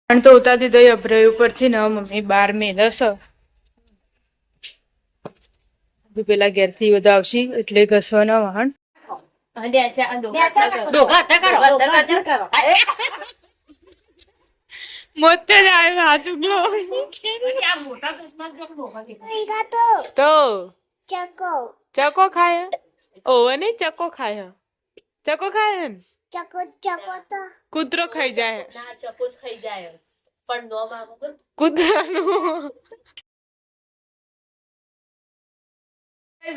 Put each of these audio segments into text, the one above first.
પણ તો ઉતારતી તો અભરાઈ ઉપરથી ને મમ્મી 12 મેલસ પેલા ઘેરથી બધા આવશે એટલે ઘસવાના વાહન મોતે હાચું તો ચકો ખાય ઓને ચકો ખાય ચકો ખાય કૂતરો ખાઈ જાય ચકો જ ખાઈ જાય પણ નો મામો કૂતરાનું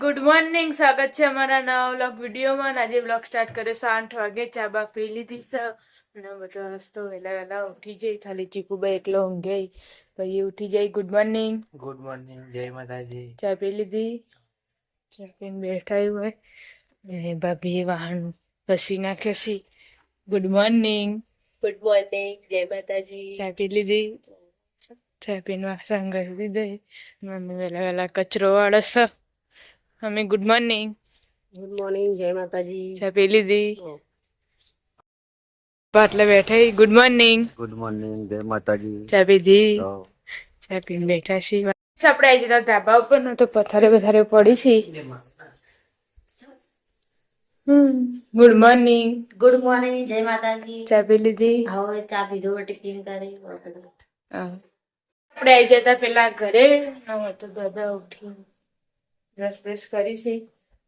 ગુડ મોર્નિંગ, સ્વાગત છે અમારા નવા વ્લોગ વિડીયોમાં. આજે વ્લોગ સ્ટાર્ટ કર્યો 8 વાગે. ચા બા પી લીધી છે અને બધો રસ્તો વહેલા ઉઠી જાય. ખાલી ચીકુભાઈ એકલો ઊંઘે પછી ઉઠી જાય. Good morning. ગુડ મોર્નિંગ, જય માતાજી. ચા પી લીધી, ચા પીને બેઠા હોય અને ભાભીએ વાહન ઘસી નાખ્યો છે. Good morning. ગુડ મોર્નિંગ, જય માતાજી. ચા પી લીધી, ચા પીને વાસણ ઘસી દીધી. મમ્મી વહેલા કચરો વાળે છે. Mummy good morning. Good morning, જય માતાજી. ચા પી લીધી, એટલે બેઠા. Good morning. ગુડ મોર્નિંગ, જય માતાજી. ચા પીધી, ચા પીને બેઠા છીએ. આપણે આવી જતા ધાબા ઉપર ને તો પથારે પડી છે. Good morning. ગુડ મોર્નિંગ, જય માતાજી. ચા પી લીધી, હવે ચા પીધો, ટિફિન કરી. આપણે આવી જતા પેલા ઘરે તો દાદા ઉઠી બ્રશ કરી છે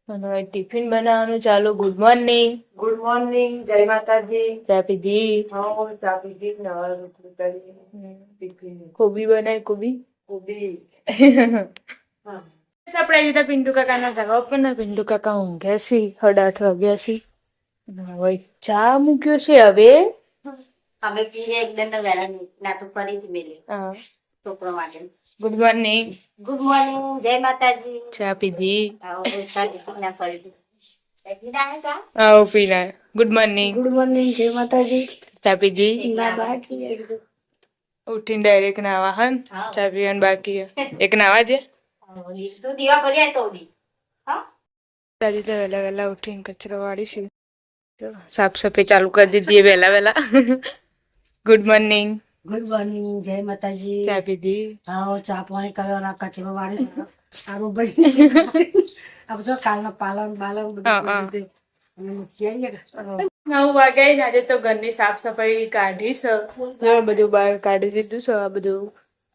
અને હવે ટિફિન બનાવવાનું ચાલુ. Good morning. ગુડ મોર્નિંગ, જય માતાજી. ચા પીધી, ચા પીધી, નવા રોટલી કરી, કોબી બનાવી, કોબી કોબી. આપણે જતા પિન્ટુ કાકાના ધાબા ઉપર ને પિન્ટુ કાકા ઊંઘ્યા છે. 8:30 વાગ્યા છે. હવે ચા મૂક્યો છે. હવે અમે પીને એકદમ વહેલા ના તો ફરીથી મેલી છોકરો માટે. Good morning. ગુડ મોર્નિંગ, જય માતાજી. ચા પીધી, ફરીથી પીના. Good morning. ગુડ મોર્નિંગ, જય માતાજી. ચા પીધી, બાકી ઉઠીને ડાયરેક્ટ નાવા. હન ચા પીવાનું બાકી એક નાવા છે. તું દીવા કરી આય તો દી. દાદી તો વહેલા ઉઠીને કચરો વાળી છે. સાફ સફાઈ ચાલુ કરી દીધી વહેલા. Good morning. ગુડ મોર્નિંગ, જય માતાજી. ચા પીધી, ચા પાણી કરવાના, કચરો વાળી સારું ભાઈ. આ બધું કાલના પાલન બાલન બધું 9 વાગ્યા ને આજે તો ઘરની સાફ સફાઈ કાઢી છે. બધું બહાર કાઢી દીધું છે. આ બધું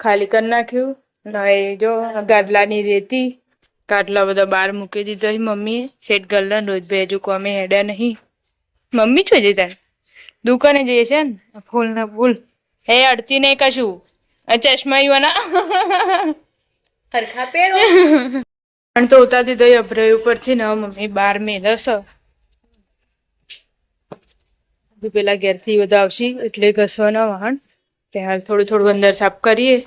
ખાલી કરી નાખ્યું. હવે જો ગાદલાની રેતી ગાદલા બધા બહાર મૂકી દીધા. મમ્મીએ સેટ ગલ્લા રોજ બે હજુ કોમે હેડ્યા નહીં. મમ્મી છો જતા દુકાને જઈએ છે ને ફૂલ ના ફૂલ એ અડતી નહીં કશું. ચશ્મા યુવાના હરખા પહેરો પણ તો ઉતારતી તો અભરાઈ ઉપરથી ને મમ્મી 12 મેલસ પેલા ઘેરથી બધા આવશે એટલે ઘસવાના વાહન. ત્યાં થોડું અંદર સાફ કરીએ.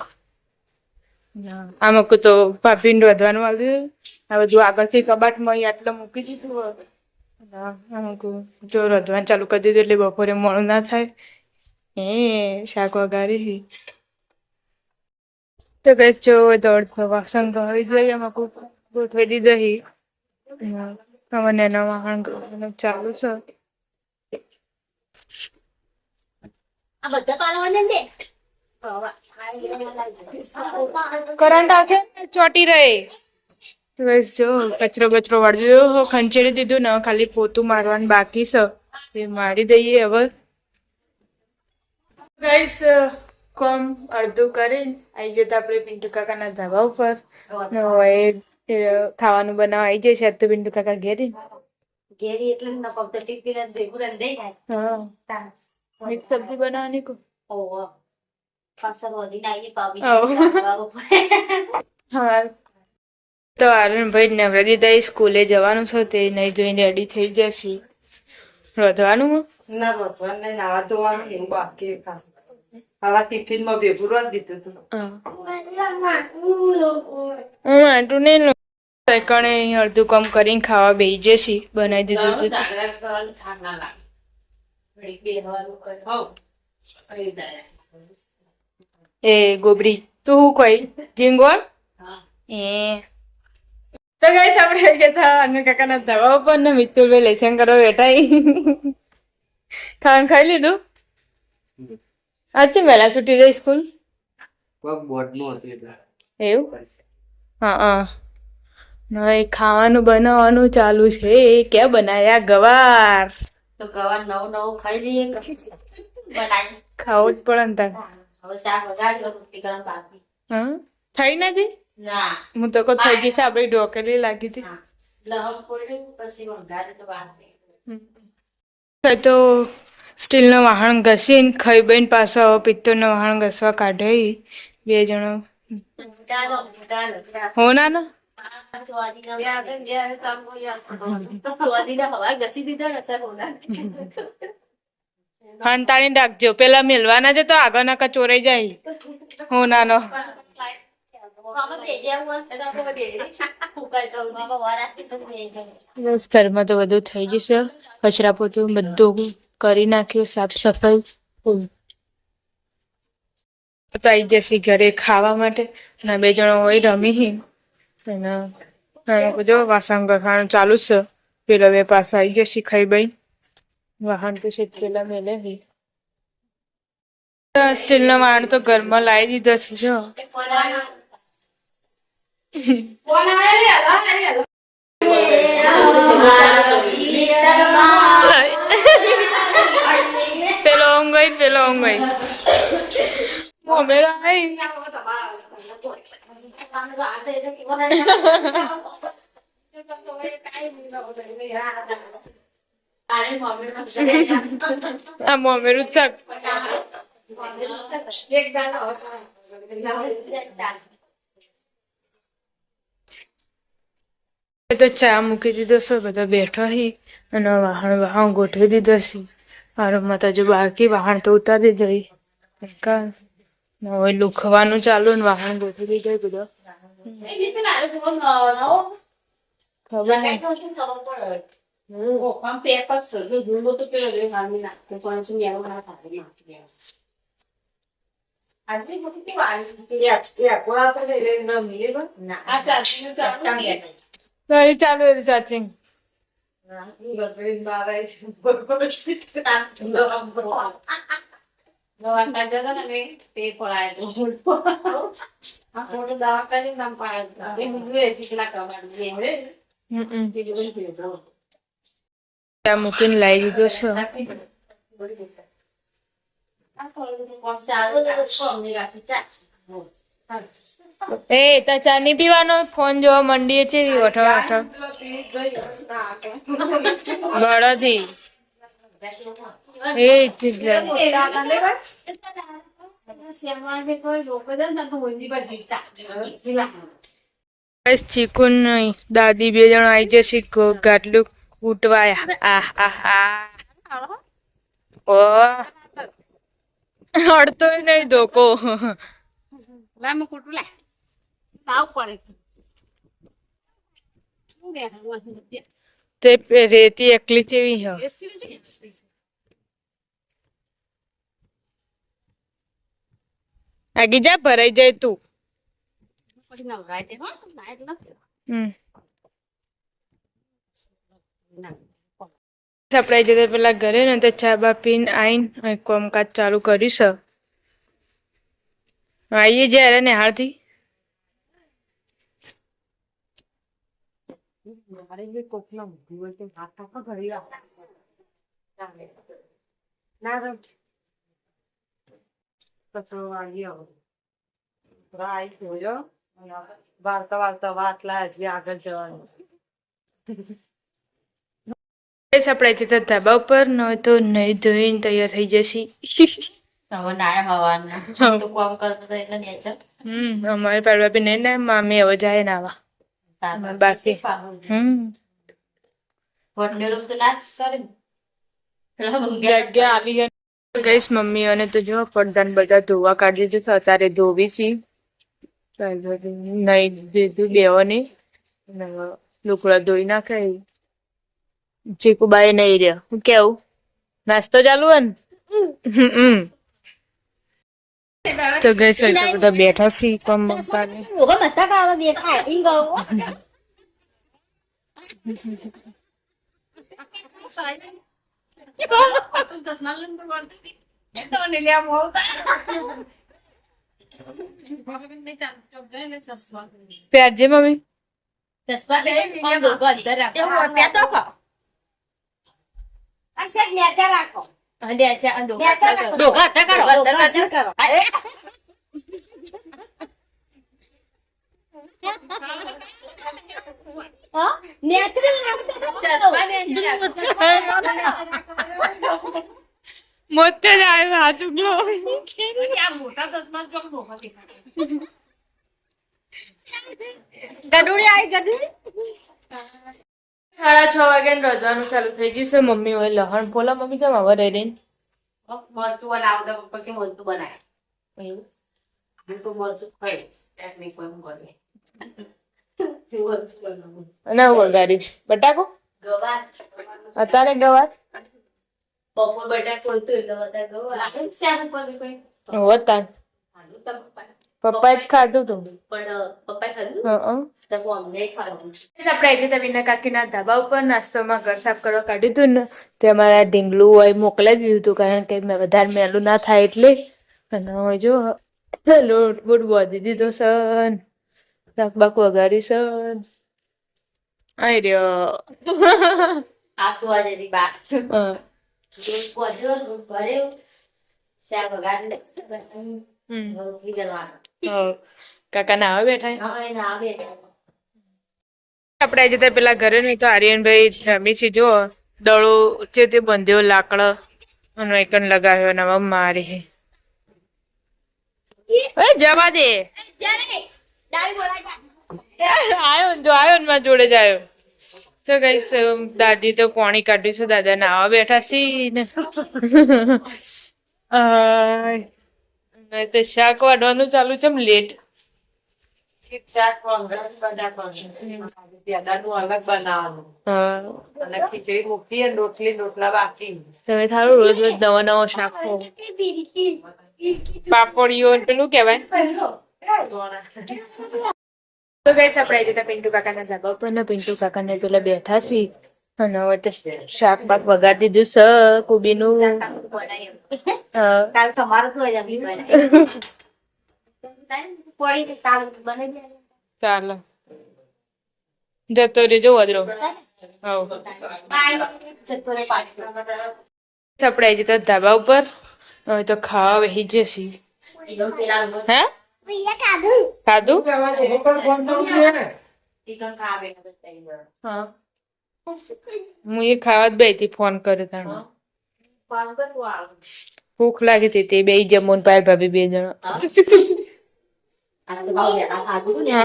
આમાં તો ભાભીને વધવાનું આવ્યું. આ બધું આગળથી કબાટમાં આટલું મૂકી દીધું. જો રધવાનું ચાલુ કરી દીધું એટલે બપોરે મોડું ના થાય. શાક વગાડી તો કઈ જો દોડ વાસણ ધોઈ જોઈએ. એમાં ગોઠવી દીધી. હવે એના વાહન ચાલુ છે. કરંટ આખે ચોટી રહે. બસ જો કચરો વાળી દીધો, ખંચેરી દીધું ને ખાલી પોતું મારવાનું બાકી છે. એ મારી દઈએ હવે. ગાઈસ કોમ અડધું કરીને આવી જતા આપણે પિન્ટુ કાકાના ધાબા ઉપર. ખાવાનું બનાવવા આવી જશે. તો પિન્ટુ કાકા ઘેરી એટલે ન ફક્ત ટિફિન જ ભેગું રહી જાય. મિક્સ સબ્જી બનાવવાની કો હા તો આરણભાઈ નવરાત્રી દઈ સ્કૂલે જવાનું છે. તે નહીં જોઈને રેડી થઈ જશે. રોધવાનું ના રોધવાનું નહીં, નાવા ધોવાનું એવું બાકી. હવે ટિફિન માં ભેગું રોજ દીધું હતું. હું આટલું નહીં કણે અડધું કામ કરીને ખાવા બેસી જશે. બનાવી દીધું છે. એ ગોબરી તું હું કઈ જીંગોળ તો ગાઈસ આપણે આવી જતા અને કાકાના ધાબા ઉપર ને મિતુલભાઈ લેસન કરવા બેઠા. ખાવાનું ખાઈ લીધું? આજે વહેલા છૂટી ગઈ સ્કૂલ કોક બોર્ડ નું હતું એટલે એવું હા નહીં ખાવાનું બનાવવાનું ચાલુ છે ક્યાં બનાયા ગવાર તો ગવાર નવું નવું ખાઈ લઈએ બનાવી ખાવું જ પડે ને તાર હવે શાક વગાડી રોટલી ગરમ બાકી હા થઈ નથી ના હું તો કોઈ થઈ ગઈ છે આપડી ઢોકેલી લાગી હતી લહણ પડી પછી વગાડી તો બાકી તો સ્ટીલનો વાહણ ઘસીને ખાઈ બઈને પાછો હવે પિત્તળનો વાહણ ઘસવા કાઢે બે જણો હો ના ના હંતાણી રાખજો પેલા મેલવાના છે તો આગળના કા ચોરાઈ જાય હો નાનો બસ ઘરમાં તો બધું થઈ જશે કચરા પોતું બધું કરી નાખ્યું સાફ સફાઈ તો આવી જશે ઘરે ખાવા માટે અને બે જણો હોય રમી અને જો વાસણ ગરવાનું ચાલુ છે પેલા બે પાછા આવી જશે ખાઈ બાઈ વાહન તો છે પેલા મેલે સ્ટીલ નો વાહન તો ઘરમાં લાવી દીધો છે જો પેલો ઊંઘાઈ પેલો ઊંઘાઈ મેરા આઈ આ મમ્મીનું શાક તો ચા મૂકી દીધો છે બધા બેઠા હી અને વાહણ ગોઠવી દીધો છે મારામાં તો હજુ બાકી વાહણ તો ઉતારી દીધો હવે લુખવાનું ચાલુ ને વાહણ ગોઠવી દીધો બધા ખબર નહીં ચાલુ ચાર્જિંગ મૂકીને લાવી દીધો છે એ તા ચા નહીં પીવાનો ફોન જોવા મંડીએ છે બળદી ચીકુ નહીં દાદી બે જણ આવી જશે ગાટલું કૂટવાયા અડતો નહીં ધોકો તે રેતી એકલી ચેવી હ આગી જા ભરાઈ જાય તું સપડાઈ જતા પેલા ઘરે ને તો ચા બા પીને આઈને કામકાજ ચાલુ કરીશ આવીએ જયારે ને હારથી વાર્તા વાર્તા વાત લાય હજી આગળ જવાનું સપડાઈ જતા ધાબા ઉપર ન હોય તો નહીં ધોઈને તૈયાર થઈ જશે હવે નાયા હવાના તો કામ કરતો તો એટલે નેચર અમારે પાડવા બી નહીં ને મામી હવે જાય નાવા બાકી જગ્યા આવી ગઈશ મમ્મી અને તો જો પડદાન બધા ધોવા કાઢી દીધું અત્યારે ધોવી છી નહીં દીધું બેવાની લુકડા ધોઈ નાખે ચીકુબાઈ નહીં રહ્યા હું કેવું નાસ્તો ચાલુ હે ને તો ગઈ છે બધા બેઠા છી કોમ પ્યારજે મમ્મી. ચશ્મા પહેરી પણ લોકો અંદર રાખો ત્યાં તો કહો અક્ષર નેચા રાખો ડોકા હતા કરો અંદર કરો મોતે જ આવ્યો આ ચુગલો. ગડુડી આવી ગડુડી 6:30 વાગે રજવાનું ચાલુ થઈ ગયું છે. મમ્મી હવે લહણ પોલા મમ્મી જમ હવે રહી રહીને મરચું બનાવતા પપ્પા કે મરચું બનાવે હું તો મરચું ખાઈ ટેકનિક પર કરે અને વગાડ્યું બટાકો ગવાર અત્યારે ગવાર પપ્પો બટા ખોલતું એટલે બધા ગવાર શાક ઉપર કોઈ હોતા ખાધું તો પપ્પા પપ્પા જ ખાધું તું. પણ પપ્પા ખાધું હં તો અમને ખાધું આપણે આજે તો વિના કાકીના ધાબા ઉપર નાસ્તોમાં ઘર સાફ કરવા કાઢ્યું હતું ને તે અમારા ઢીંગલું હોય મોકલાવી દીધું હતું કારણ કે મેં વધારે મેલું ના થાય એટલે. અને હવે જો લોટ બોટ બાંધી દીધો સન શાક બાક વગાડ્યું સન આઈ રહ્યો. આ તો આજે બા હં. દૂધ પડ્યો દૂધ ભર્યો શાક વગાડી લે હમ. રોટલી કરવાનું હં. કાકા ના આવે બેઠા હવે ના આવે આપણે આજે તો પેલા ઘરે નહીં તો આર્યનભાઈ રમી છે જો દડો છે તે બંધ્યો લાકડો અને એકન લગાવ્યો ને હવે મારી જવા દે આયો ને જો આયો ને મારા જોડે જ આવ્યો તો કઈશ દાદી તો પોણી કાઢી છે દાદા નાવા બેઠા સી ને તો શાક વાઢવાનું ચાલુ છે લેટ તમે સારું રોજ રોજ નવા નવા શાક ખાઓ. પાપડીઓ ને પેલું કેવાય તો ગઈસ આપણે આજે તો પિન્ટુ કાકાના ધાબા ઉપર ને પિન્ટુ કાકાને પેલા બેઠા છીએ અને હવે તો શાક પાક વગાડી દીધું છે કોબીનું. કાલ તમારું તો જ અભી બનાવી પડી કાલ બનાવી ચાલો જતો રહેજો વદરો. આપણે આજે તો ધાબા ઉપર હવે તો ખાવા બેસી જશે. હે ખાધું હા હું એ ખાવા જ બેઠી ફોન કર્યો તાણે ભૂખ લાગી હતી તે બે જમોન પાય ભાભી બે જણા.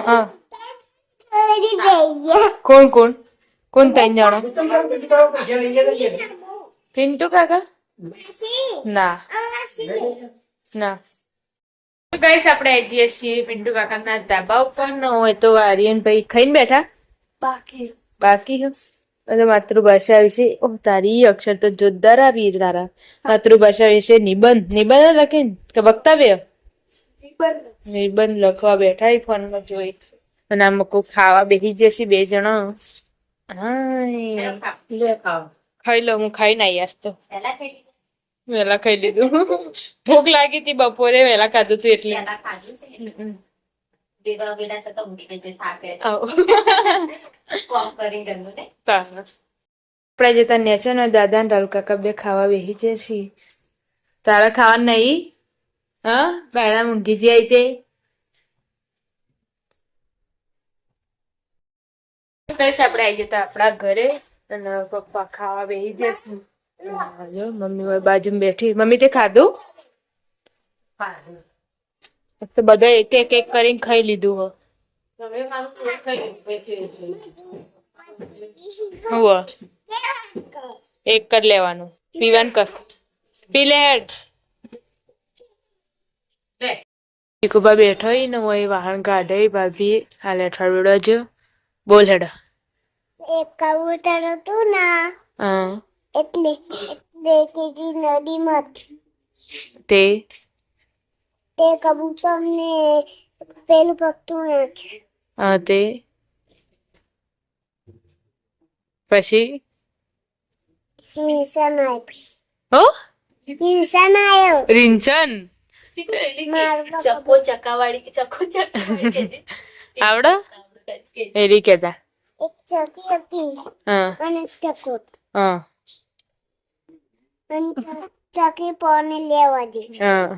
હા કોણ કોણ કોણ ત્રણ જણા પિન્ટુ કાકા ના ના ગાઈસ આપણે જઈએ છીએ પિન્ટુ કાકાના ધાબા ઉપર ન હોય તો આર્યન ભાઈ ખાઈને બેઠા બાકી હે માતૃભાષા વિશે ઓહ તારી અક્ષર તો જોરદાર આવી તારા. માતૃભાષા વિશે નિબંધ લખે ને કે વક્તવ્ય નિબંધ લખવા બેઠા ફોનમાં જોઈ અને આમ કોઈ ખાવા બેસી જશે બે જણા. ખાઈ લો હું ખાઈ ના આવીશ તો વેલા ખાઈ લીધું ભૂખ લાગી હતી બપોરે વેલા ખાધું તું એટલે આપડે જતા નેચર ને દાદા ને તારું કાકા બે ખાવા બેસી જશે. તારા ખાવા નહીં હા બાયણા મૂંઘી જાય તે આપડે આવી જતા આપડા ઘરે અને પપ્પા ખાવા બેસી જશે. મમ્મી હોય બાજુ બેઠી. મમ્મી તે ખાધું તો બધા એક એક કરીને ખાઈ લીધું હો એક કર લેવાનું પીવાનું કર પી લે હેડ. ભીખુભા બેઠો ને હોય વાહન કાઢે ભાભી હાલ અઠવાડિયો જ બોલ હેડ. એક કબૂતર હતું ને હા એટલે નદીમાં તે કબૂતર ને પેલું પગતું નાખ્યું. હા તે પછી નિશાન આપી હો ઇન્સાન આયો રીંછન મારું ચક્કો ચક્કાવાળી ચક્કો ચક્કાવાળી આવડે એરી કેતા એક ચકી હતી હા અને ચકો હા અને ચકી પાણી લેવા દે હા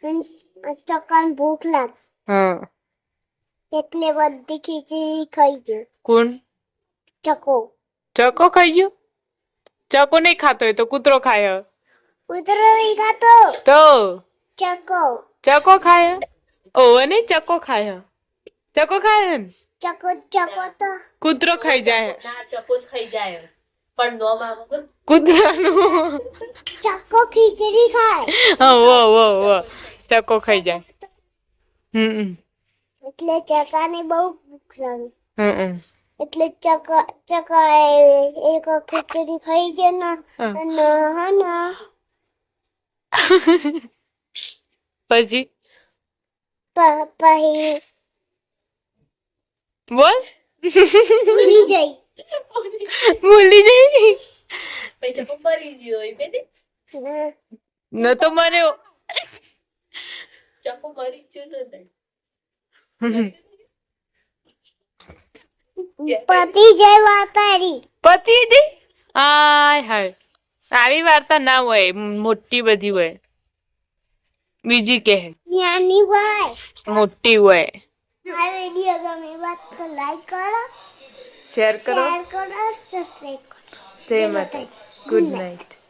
અને ચકાને ભૂખ લાગ હા એટલે બધી ખીચડી ખાઈ ગયો કોણ ચકો ચકો ખાઈ ગયો ચકો નહીં ખાતો હોય તો કૂતરો ખાય કૂતરો નહીં ખાતો તો ચકો ચકો ખાય ઓવે નહીં ચકો ખાય ચકો ખાય ને ચકો તો કૂતરો ખાઈ જાય ના ચક્કો જ ખાઈ જાય પણ નો મામો કૂતરાનું ચકો ખીચડી ખાય હા વો ચકો ખાઈ જાય હમ એટલે ચકાને બહુ ભૂખ લાગે હમ એટલે ચકા એક ખીચડી ખાઈ જાય ને અને હા પછી પછી બોલ ભૂલી જાય ભૂલી જઈ પછી ચક્કો મરી ગયો એ બેને ન તો મને ચક્કો મરી ગયો તો નહીં પતિ જય વાતારી પતી દી આય હાય આવી વાર્તા ના હોય મોટી બધી હોય બીજી કે નાની ભાઈ મોટી હોય આ વિડીયો ગમે વાત તો લાઈક કરો શેર કરો શેર કરો સબસ્ક્રાઇબ કરો જય માતા ગુડ નાઇટ